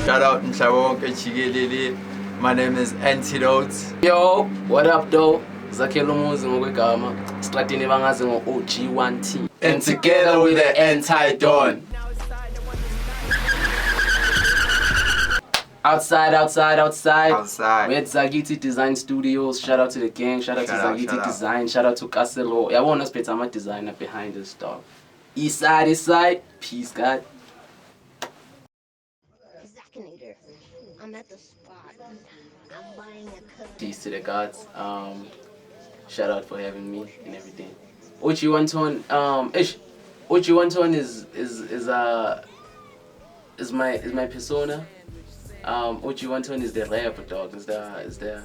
Shout out Nhlabonke Chigelele. My name is Antidote. Yo, what up though? Zakhela umuzi ngokwegama. Stratini bangazi ngo-OG Wanton. And together with the ANTIDON. Outside. Outside. We're at Zagiti Design Studios. Shout out to the gang. Shout out to Zagiti Design. Shout out to Caselo. I want to spend some designer behind this dog. East side. Peace, God. I'm at the spot. I'm buying a cup. Peace to the gods. Shout out for having me and everything. OG Wanton. OG Wanton is my persona. OG Wanton is the rapper dog. Is the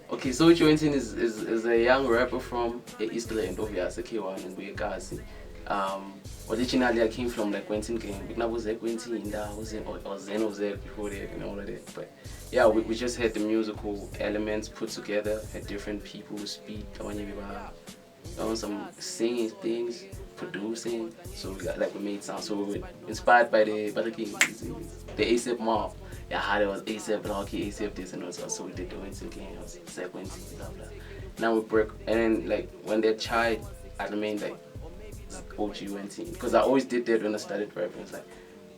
okay? So OG Wanton is a young rapper from the East End of Yasekiwan and Buyekasi. Originally I came from like Wanton gang. I was like Wanton in that or Zen was there before that and all of that. But yeah, we just had the musical elements put together, had different people speak on some singing things, producing. So we made sound. So we were inspired by the ASAP mob. Yeah, how there was ASAP Blocky, ASAP this and also. So we did the Wanton gang, it was ASAP Wanton, blah blah. Now we break, and then like when they tried, I mean like OG Wanton, because I always did that when I started rapping. It's like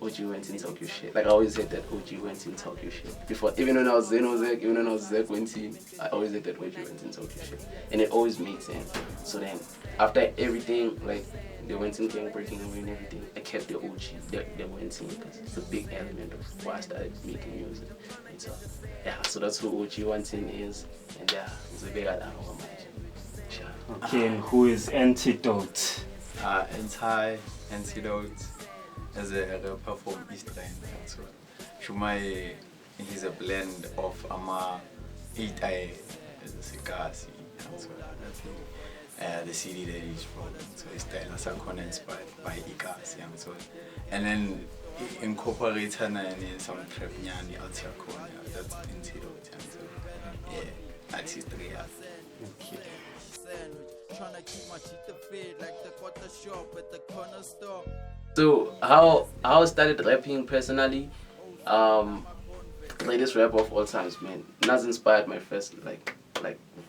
OG Wanton talk your shit. Like I always said that OG Wanton talk your shit before. Even when I was Zenozek, even when I was Zek Wanton, I always said that OG Wanton talk your shit, and it always made sense. So then after everything, like the Wanton gang breaking away and everything, I kept the OG, the Wanton, because it's a big element of why I started making music. And so yeah, so that's who OG Wanton is, and yeah, it's a big over my sure. Okay, and who is Antidote? Antidote as a rapper from East End. So Shumai is a blend of Ama 8i cigars. So the CD that he's from. So his style is kind of inspired by Ikas. So and then incorporate in some trap nyani out here corner. That's Antidote. So yeah, artistry. Okay. Trying to keep my teeth fed like the quarter shop at the corner store. So how I started rapping personally, greatest rapper of all times, man. Nas inspired my first like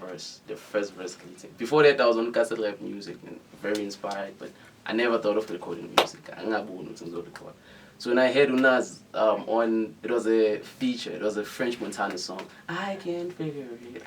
verse, the first verse. Before that I was on cassette rap music and very inspired, but I never thought of recording music. So when I heard Nas on, it was a feature, it was a French Montana song. I can't figure it.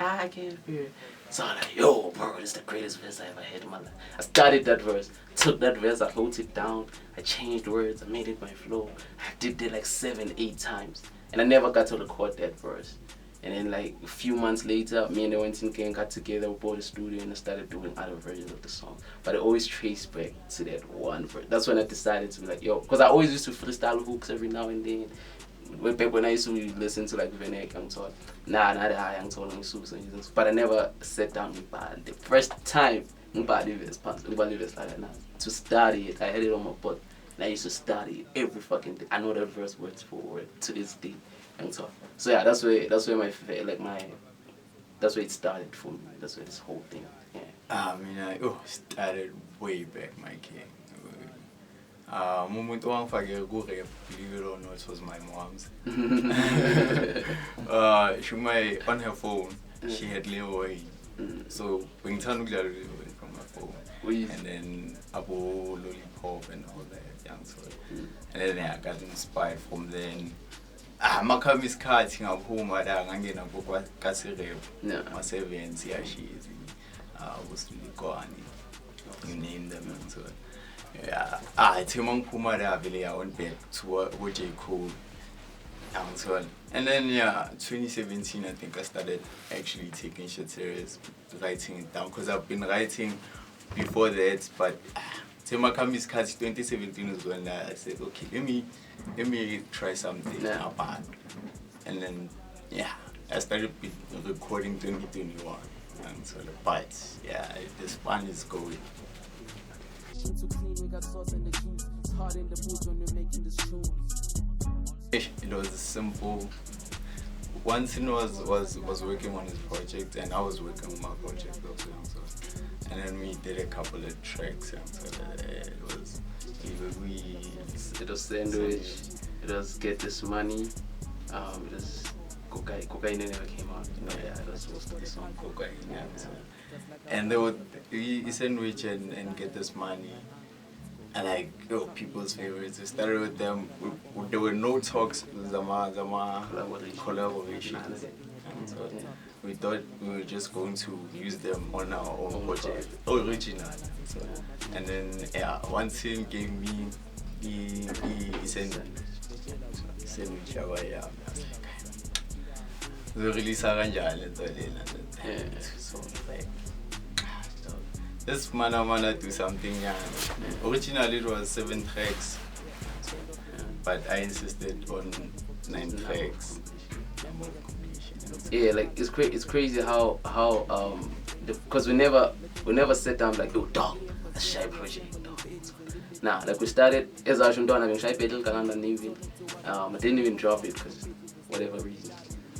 So I'm like, yo, bro, it's the greatest verse I ever heard in my life. I started that verse, took that verse, I wrote it down, I changed words, I made it my flow. I did that like 7-8 times, and I never got to record that verse. And then like a few months later, me and the Wanton gang got together, we bought a studio, and I started doing other versions of the song. But I always traced back to that one verse. That's when I decided to be like, yo, because I always used to freestyle hooks every now and then. Back when I used to listen to like Venek and so but I never sat down and bad. The first time to study it, I had it on my butt. And I used to study it every fucking day. I know that verse word for word to this day. And so yeah, that's where that's where it started for me. That's where this whole thing. Yeah. I mean, I started way back, my king. Moment one for your good rap, believe it or not, it was my mom's. She on her phone, she had Leeway. So when Tanu from my phone, and then Abu Lollipop and all that young sort. And then I got inspired from then. Makami's cutting up home at Angin and Book Casirep, my 7 years, she is was really gone. You name them and so. Yeah, it's among Puma Davila, I went back to OG Cool. And then, yeah, 2017, I think I started actually taking shit serious, writing it down, because I've been writing before that, but Temakami's Cut 2017 was when I said, okay, let me try something apart. And then, yeah, I started recording 2021. And so, but yeah, this fun is going. Too clean, we got sauce in the juice. It's hard in the booth when we're making this tune. It was simple. Wanton was working on his project, and I was working on my project also. And then we did a couple of tracks, and so it was sandwich. It was Get This Money. It was Cocaine never came out. Yeah, it was most of the song. Cocaine, yeah. And they would sandwich and Get This Money. And like, people's favorites. We started with them. There were no talks. Zama collaborations. And so we thought we were just going to use them on our own project, original. So, and then one team gave me the sandwich. I was like, the release so like, this mana do something young. Originally it was 7 tracks, but I insisted on 9 tracks. Yeah, like it's crazy how because we never sat down like, yo dog, a shy project. Nah, like we started as I was having shy pedal I didn't even drop it because whatever reason.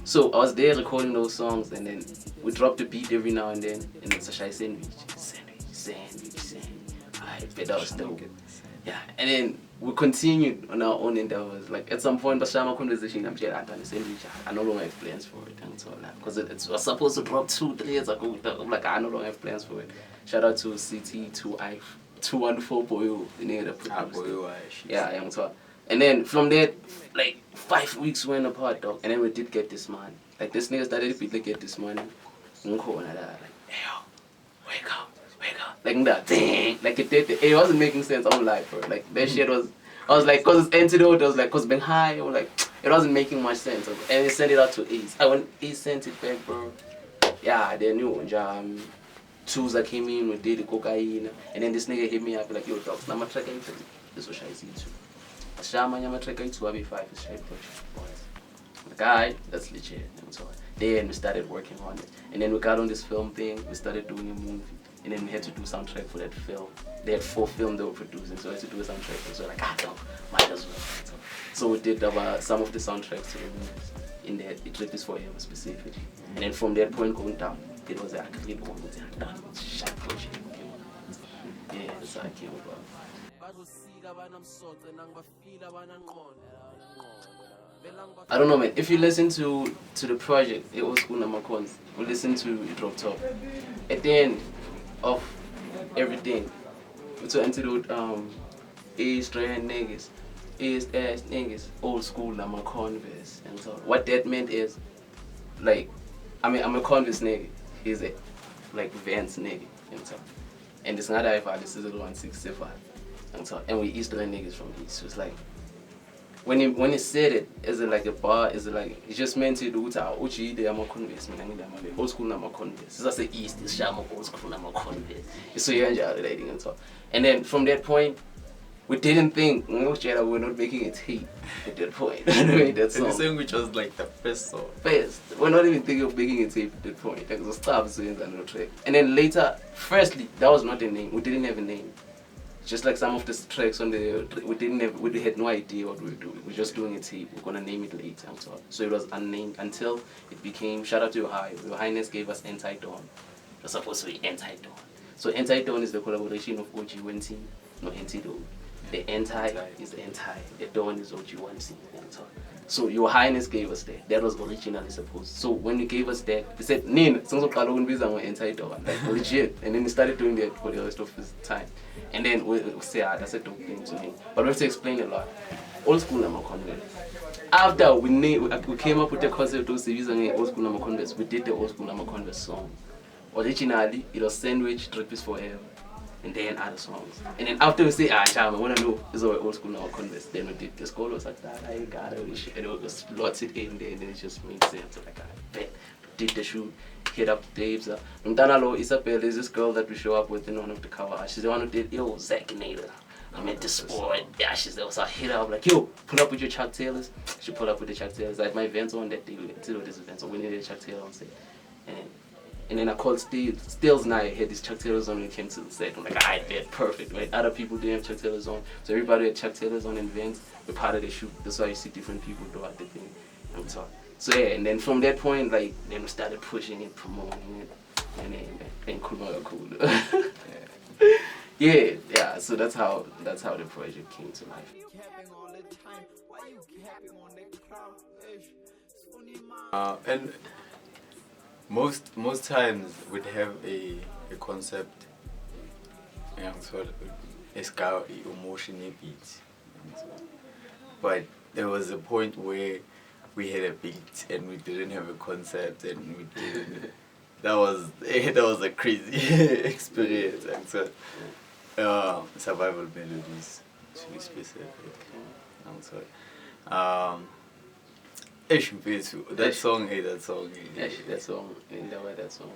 So I was there recording those songs, and then we dropped a beat every now and then, and it's a shy sandwich. Alright, but that was dope. Yeah, and then we continued on our own endeavors. Like at some point, Bashama conversation, I'm just done the sandwich. I no longer have plans for it, and so like, because it was supposed to drop 2-3 years ago. I'm like, I no longer have plans for it. Shout out to CT214 Boyo, the nigga that produced it. Yeah, young so. And then from there, like 5 weeks went apart, dog. And then we did Get This Money. Like this nigga started to Get This Money. Like, hey yo, wake up. Like that, dang. Like it wasn't making sense. I'm like, bro. Like that shit was. I was like, cause it's Antidote. I was like, cause being high. I was like, it wasn't making much sense. And he sent it out to Ace. When Ace sent it back, bro. Yeah, they knew. Tuesday came in, we did the cocaine, and then this nigga hit me up like, yo, dogs, now my track ain't this was shy too. Shama nyama track ain't 2 5 is shy push. Like, alright, that's legit. And so then we started working on it, and then we got on this film thing. We started doing a movie, and then we had to do soundtrack for that film. They had 4 films they were producing, so I had to do a soundtrack. And so like, dog, might as well. So we did some of the soundtracks to the movies. In that, it is for him specifically, and then from that point going down, it was actually the one with done shy project. Yeah, that's how I came about. I don't know, man. If you listen to the project, Old Skool Nama Converse, or listen to it drop top, at the end of everything, it's an Antidote, strand niggas, ass niggas, Old Skool Nama Converse, and so what that meant is, like, I'm a Converse nigga. He's a like Vance nigga, and so, and it's not IFR. This is a 165, and so, and we Eastern niggas from East. So it's like, when he said it, is it like a bar? Is it like he just meant to do it? OG Nama Converse, Old Skool Nama Converse. It's just East. It's Shama Old Skool Nama Converse. So you're relating and so, and then from that point, we didn't think we were not making a tape at that point. That song. And the song which was like the first song. First, we're not even thinking of making a tape at that point. Like, it was stop saying that no track. And then later, firstly, that was not a name. We didn't have a name. Just like some of the tracks on the, we had no idea what we were doing. We were just doing a tape. We're gonna name it later. So it was unnamed until it became. Shout out to Your Highness gave us Antidote. It was supposed to be Antidote. So Antidote is the collaboration of OG Wanton, no Antidote. The anti is the anti. The dawn is OG Wanton. So Your Highness gave us that. That was originally supposed. So when he gave us that, they said, "Nin, songs of Kalon Bizang Antidote." Like legit. And then he started doing that for the rest of his time. And then we say, that's a dope thing to me. But we have to explain a lot. Old Skool Nama Converse. After we came up with the concept of using Old Skool Nama Converse, we did the Old Skool Nama Converse song. Originally, it was Sandwich, Drip is Forever, and then other songs. And then after we say, Chama, I want to know, this is our Old Skool Nama Converse. Then we did the score was like that, I got it, and it was slots it in there, and then it just made sense. So like, I bet. Did the shoot, hit up Dave's. Mtanalo Isabel is this girl that we show up with in one of the cover. She's the one who did, yo, Zach Nader. I'm at the sport. Yeah, she's there. So I hit her up like, yo, pull up with your Chuck Taylors. She pulled up with the Chuck Taylors. Like my events on that day, we did this event, so we needed a Chuck Taylor on set. And then I called Stills and I had these Chuck Taylors on when it came to the set. I'm like, alright, bet, perfect, right? Other people didn't have Chuck Taylors on. So everybody had Chuck Taylors on in events. We're part of the shoot. That's why you see different people throughout the thing. So yeah, and then from that point, like, then we started pushing it, promoting it, and then cool. Yeah, so that's how the project came to life. And most times we'd have a concept, so it's got emotion beat, but there was a point where we had a beat and we didn't have a concept and we didn't. That was a crazy experience. And so survival melodies to be specific. I'm sorry. That song. That song. In the way that song.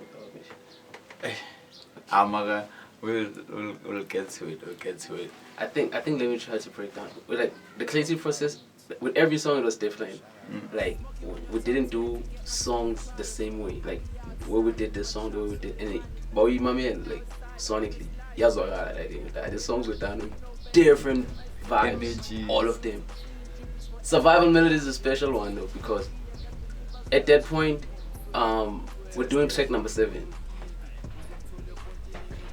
Amaga, we'll get to it. I think let me try to break down. Like the creative process with every song, it was different. Like we didn't do songs the same way. Like where we did the song, the way we did, and but we like sonically, the songs were done with different vibes, Energies. all of them. Survival Melody is a special one though, because at that point, we're doing track number 7.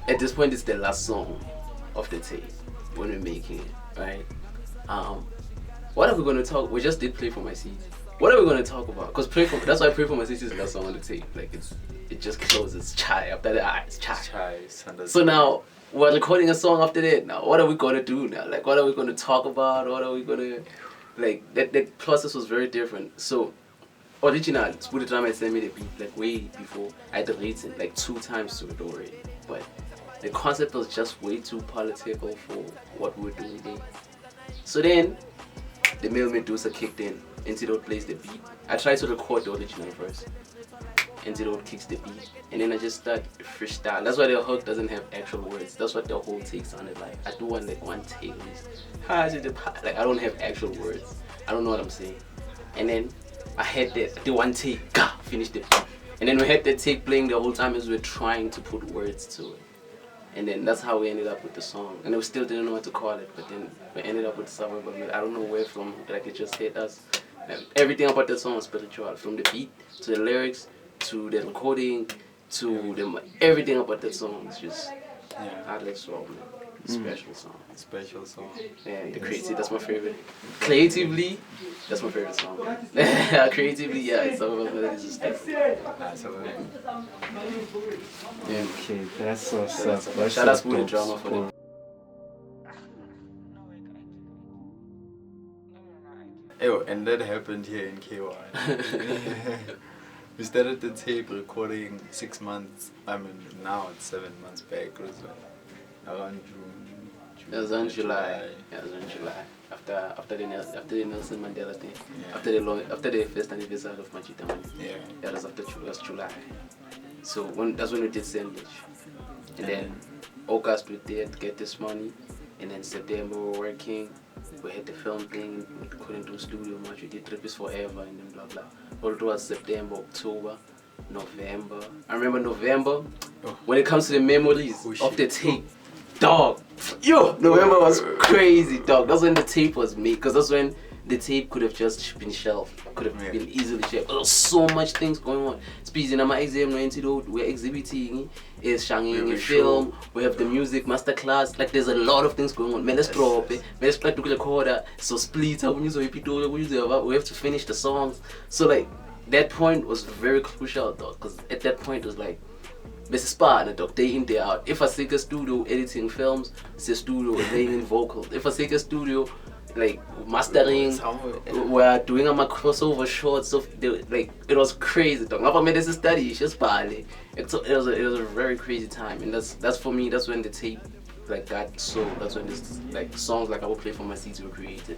At this point, it's the last song of the tape when we're making it, right? What are we going to talk? We just did Play For My Seat. What are we going to talk about? Because that's why Play For My Seat is the last song on the tape. Like it just closes. Chai after that, it's chai. So now we're recording a song after that. Now what are we going to do now? Like what are we going to talk about? What are we going to like? That process was very different. So original, Spoody Drama sent me the beat like way before I had written like 2 times to it already, but the concept was just way too political for what we were doing there. So then, the male Medusa kicked in. Antidote plays the beat. I tried to record the original first. Antidote kicks the beat, and then I just start freestyle. That's why the hook doesn't have actual words. That's what the whole take sounded like. I do want like one take list. Like I don't have actual words. I don't know what I'm saying. And then I had the one take. Finished it. And then we had the take playing the whole time as we were trying to put words to it. And then that's how we ended up with the song. And we still didn't know what to call it, but then we ended up with Survival Melody. I don't know where from, like it just hit us. And everything about the song was spiritual, from the beat to the lyrics to the recording to everything about the song is just I like so special song. Yeah, the creative, that's my favorite. Creatively, that's my favorite song. Creatively, yeah, Survival Melody is just different. Okay, that's what's up. Shout out to the drama for them. And that happened here in KY. We started the tape recording 6 months. I mean, now it's 7 months back. It was around June. It was in July. Yeah, it was in July. After the Nelson Mandela thing. Yeah. After the first anniversary of Majita Mani. Yeah. That was July. So that's when we did Sandwich. And then August we did Get This Money. And then September we were working. We had the film thing, we couldn't do studio much, we did Trip Is Forever and then blah blah. All towards September, October, November. I remember November, when it comes to the memories of the tape, dog. November was crazy, dog. That's when the tape was made, because that's when the tape could have just been shelved, could have been easily shelved. There was so much things going on. Speaking of my exam, no Antidote, we're exhibiting, is shanging a film, we have the music masterclass, like there's a lot of things going on. Man, let's drop it, let's play to record, so split, we have to finish the songs. So like, that point was very crucial, dog, because at that point it was like, this is part dog, day in, day out. If I take a studio editing films, it's a studio laying in vocals. If I take a studio like mastering, we're doing a crossover shorts of like it was crazy. Dog. Not for me, this is study. It's just barely. It was a very crazy time, and that's for me. That's when the tape like got so. That's when this like songs like I Will Play For My Seats were created.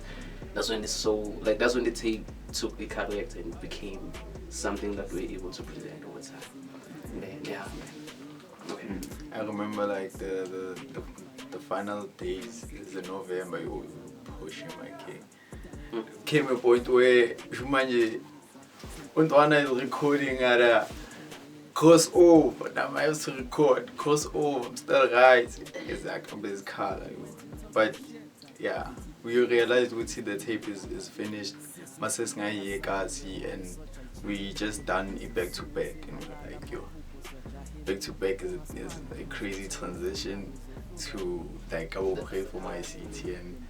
That's when that's when the tape took the character and became something that we were able to present over time. And then, yeah. Okay. I remember like the final days is in November. You pushing my king. Came a point where Shumanje one is recording at a crossover. Now I used to record crossover. I'm still right. Exactly, this car. But yeah, we realized the tape is finished. And we just done it back to back. And we're like, back to back is a crazy transition to like I Will Pray For My Seat and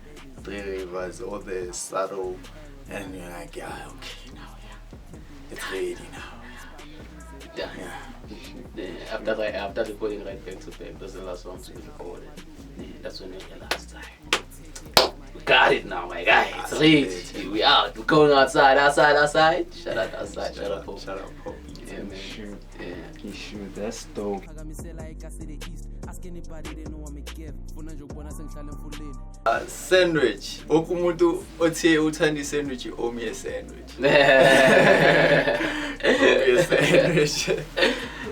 rivers, all the subtle, and you're like, yeah, okay, now, it's ready now. Yeah. After recording right back to back, that's the last song to be recorded. Yeah, that's when they realized, like, we got it now, my guy. It's ready. We out. We're going outside. Shout out outside. Shout out Pope. Yeah, man. Yeah. You should. That's dope. Sandwich. Okumuntu othe uthanda sandwich owe me a sandwich. Owe me a sandwich.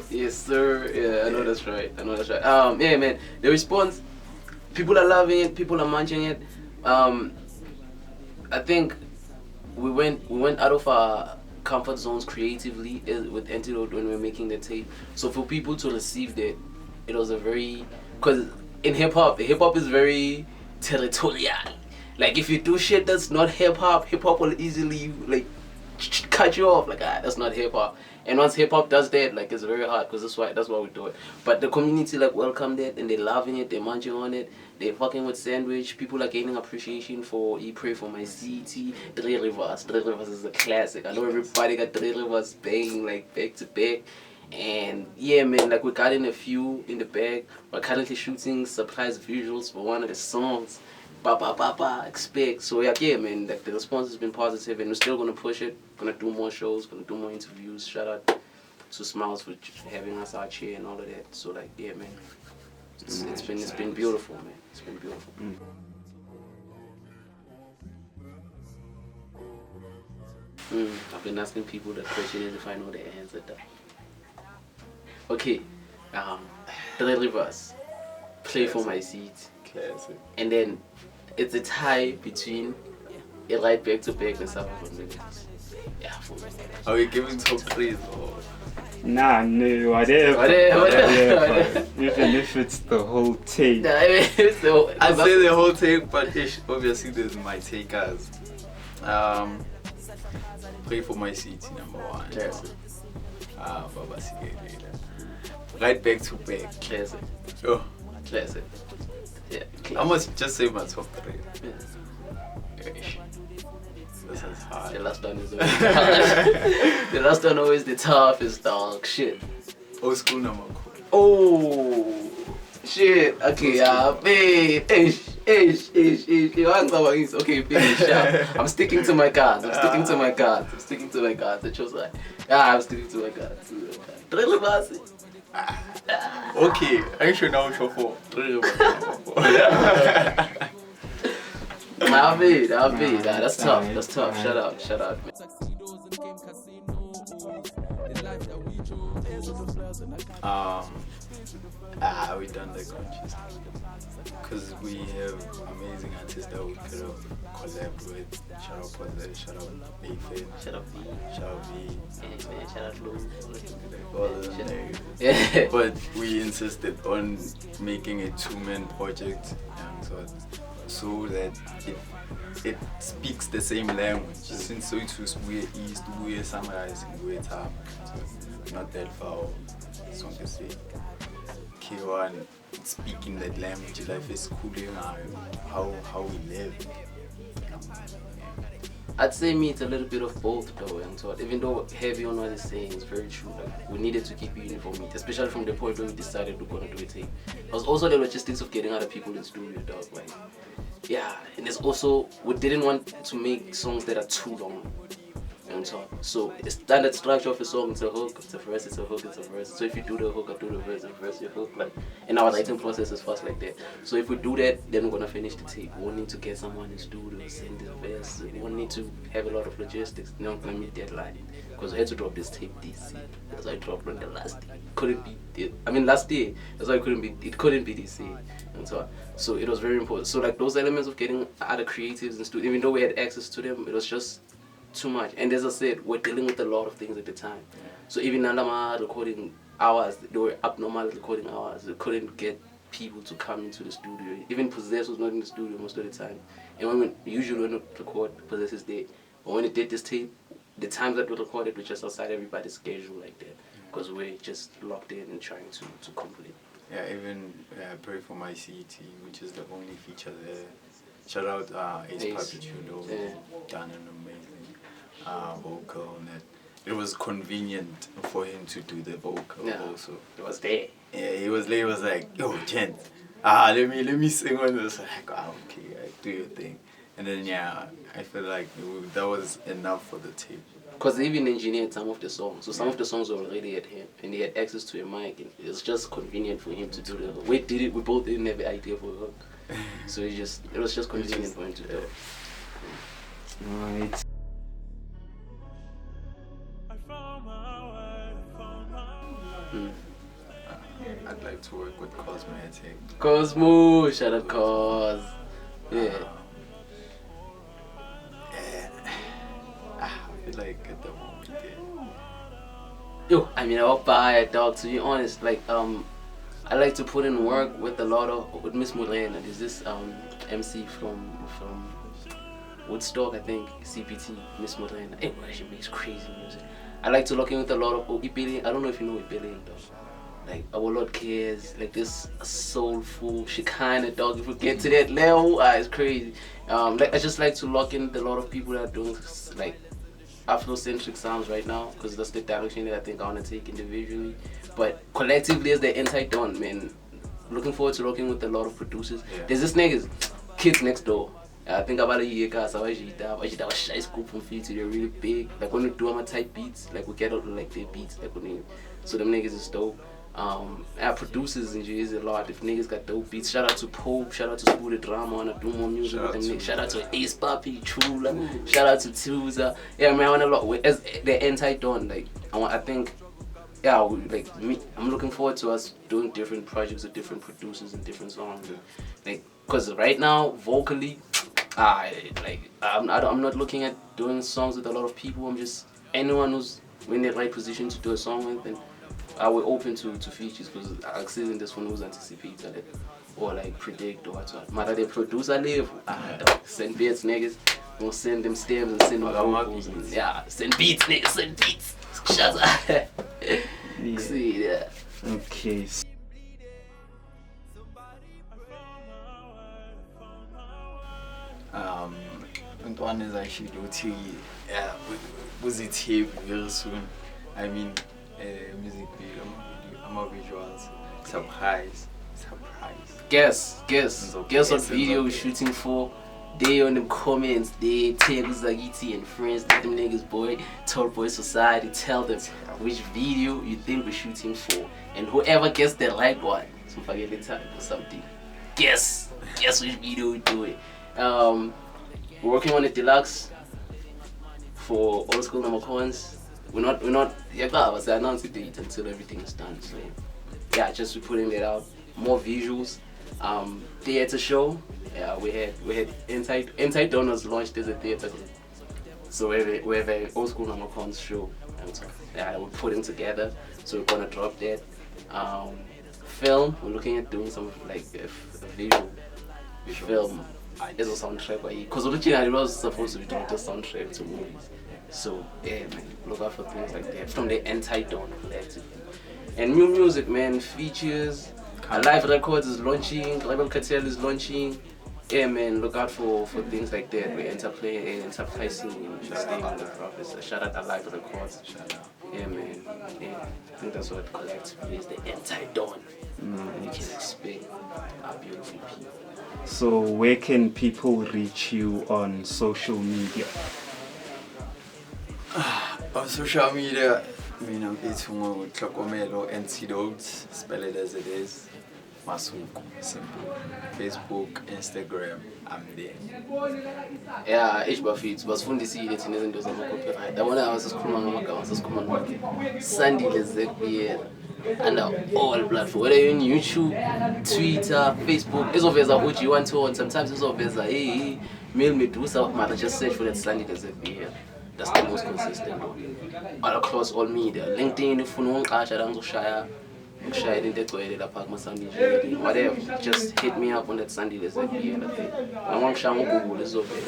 Yes, sir. Yeah, I know that's right. Yeah, man. The response, people are loving it. People are munching it. I think we went out of our comfort zones creatively with Antidote when we were making the tape. So for people to receive that, it was a very, because in hip hop is very territorial. Like if you do shit that's not hip hop will easily like cut you off. Like that's not hip hop. And once hip hop does that, like it's very hard because that's why we do it. But the community like welcomed it and they're loving it, they're munching on it, they're fucking with Sandwich. People are gaining appreciation for Pray for My City, 3 Rivers. 3 Rivers is a classic. I know everybody got 3 Rivers banging like back to back. And yeah, man, like we got in a few in the bag. We're currently shooting surprise visuals for one of the songs. Expect. So yeah, man, like the response has been positive and we're still gonna push it. Gonna do more shows, gonna do more interviews. Shout out to Smiles for having us out here and all of that. So like yeah, man, it's been beautiful, man. It's been beautiful. I've been asking people the question is if I know the answer. Okay, 3 Rivers, Play for My Seat. Classic. And then it's a tie between a right back to back and South African lyrics. Yeah, for me. Are we giving top 3 or? Nah, no, whatever. Even if it's the whole tape. I'd say the whole tape, but obviously there's my takers. Pray for My City, number 1. Classic. Baba Sigeli. Right back to back. Classic. Oh. Classic. Yeah. I must just say my top 3. Yeah. This is hard. The last one is always hard. The last one always the toughest dog. Shit. Old Skool Nama Converse. Oh. Shit. Okay, babe. Okay, finish. I'm sticking to my cards. I chose like, I'm sticking to my cards. 3 Rivers. Okay, I should now show for 3 Rivers. That's tough. Shout out. We done the conscious because we have amazing artists that we could have collabed with. Shout out Pose, shout out Bayfin, Shout out V. shout out V, Shout out Lou. all of them. Yeah. But we insisted on making a 2-man project, so that it speaks the same language. Since so it was we're East, we're Sunrise, and we're Tam, so not that far. So to say, K1 speaking that language, life is cooling, how we live. I'd say me, it's a little bit of both though, and so even though heavy on what he's saying is very true, like we needed to keep uniformity, especially from the point where we decided we're gonna do a tape. It was also the logistics of getting other people in the studio, dog. Like, yeah, and there's also we didn't want to make songs that are too long. So the standard structure of a song, it's a hook, it's a verse, it's a hook, it's a verse. So if you do the hook, I do the verse, your hook, like, and our writing process is fast like that. So if we do that, then we're gonna finish the tape. We won't need to get someone in the studio, send the verse. We won't need to have a lot of logistics. We're not gonna meet deadline because we had to drop this tape this year. That's why I dropped on the last day. Last year. That's why it couldn't be this year. And so it was very important. So like those elements of getting other creatives in the studio, even though we had access to them, it was just too much. And as I said, we're dealing with a lot of things at the time. So even Nandama recording hours, they were abnormal recording hours. They couldn't get people to come into the studio. Even Possess was not in the studio most of the time. And when we record, Possess is there. But when we did this tape, the times that we recorded were just outside everybody's schedule like that. Because we're just locked in and trying to complete. Yeah, even Pray for My City, which is the only feature there. Shout out Ace Ace. Papitudo, Yeah. done an amazing vocal on it. It was convenient for him to do the vocal also. It was there. Yeah, he was like, yo, gent, let me sing on this. Like, okay, do your thing. And then I feel like that was enough for the tape. Because they even engineered some of the songs. So some of the songs were already at him, and he had access to a mic, and it was just convenient for him to do the hook. We did it, we both didn't have the idea for a hook. So it was just convenient for him to do it. Right. I'd like to work with Cosmetic. Cosmo, shout out Cos. Yeah. I feel like at the moment, Yo, I mean, I'll buy it, dog. To be honest, like I like to put in work with a lot of with Miss Morena. There's this MC from Woodstock, I think, CPT, Miss Morena. Hey, she makes crazy music. I like to lock in with a lot of Ibili. I don't know if you know Ibili, dog. Like our Lord cares, like this soulful Shekinah, dog. If we get to that level, it's crazy. Like I just like to lock in with a lot of people that are doing like Afrocentric sounds right now, because that's the direction that I think I want to take individually. But collectively as the Antidote, man, looking forward to working with a lot of producers. There's this niggas, Kids Next Door. I think about a year ago, so I was shy scoop from feet, they're really big. Like when we do my type beats, like we get out like their beats, like when they, so them niggas is dope. Our producers enjoys a lot. If niggas got dope beats, shout out to Pope, shout out to School the Drama, I wanna do more music with them niggas. Shout out to Ace Papi, Chula, shout out to Tuza. Yeah, man, I want a lot with as the Antidote. Like I think, yeah, like me, I'm looking forward to us doing different projects with different producers and different songs. Like, cause right now vocally, I'm not looking at doing songs with a lot of people. I'm just anyone who's in the right position to do a song with, and we're open to features, because accessing this one was anticipated or like predict or whatsoever. Matter the producer level, send beats niggas, we'll send them stems and send them vocals and send beats niggas, send beats. Shut up. See that. Okay. One is actually due was it here very soon. I mean, music video, I'm a visuals, surprise. Guess what video we're shooting for. They on them comments, they tag Zagiti and friends, them niggas, boy, Tall Boy Society, tell them which video you think we're shooting for, and whoever gets the right one, so forget the time or something. Guess which video we're doing. We're working on a deluxe for Old Skool Nama Converse. We're not I say announce the date until everything is done. So yeah, just we're putting it out. More visuals. Theater show. Yeah, we had Antidote was launched as a theater. So we have an Old Skool Nama Converse show. We're putting together. So we're gonna drop that. Film. We're looking at doing some like a visual film as a soundtrack, because originally it was supposed to be doing the soundtrack to movies. So yeah, man, look out for things like that from the Antidote collectively. And new music, man, features. Live Records is launching, Rebel Cartel is launching. Yeah, man, look out for things like that. We enterprising, just staying on the process. Shout out to Live Records. Yeah, man. Yeah, I think that's what collectively is the Antidote. You can expect our beautiful people. So where can people reach you on social media? On social media, I'm getting Tlokomelo Antidote, spell it as it is. Masuku, simple. Facebook, Instagram, I'm there. Yeah, HBAFITS, basifundisa ithi nezinto zama-copyright. Yabona sesikhuluma ngamagama, sesikhuluma nonke. Sandile ZBL under all platforms, whether you're on YouTube, Twitter, Facebook, izoveza OG Wanton, sometimes izoveza hey, Mail Medusa, matter just search for that Sandile ZBL. That's the most consistent. All across all media. LinkedIn, if you want to share, whatever, just hit me up on that Sunday. There's like I want to Google is okay.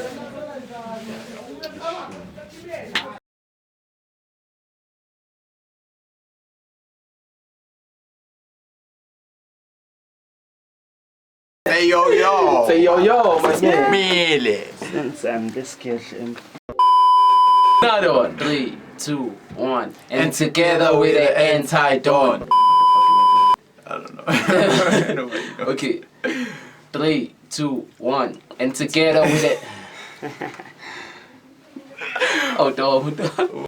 Say yo. Say yo, my man. Mele. Since I'm this kid. Another one. 3, 2, 1. And together with the Antidote. I don't know. Nobody knows. Okay. 3, 2, 1. And together with it. Oh, dog.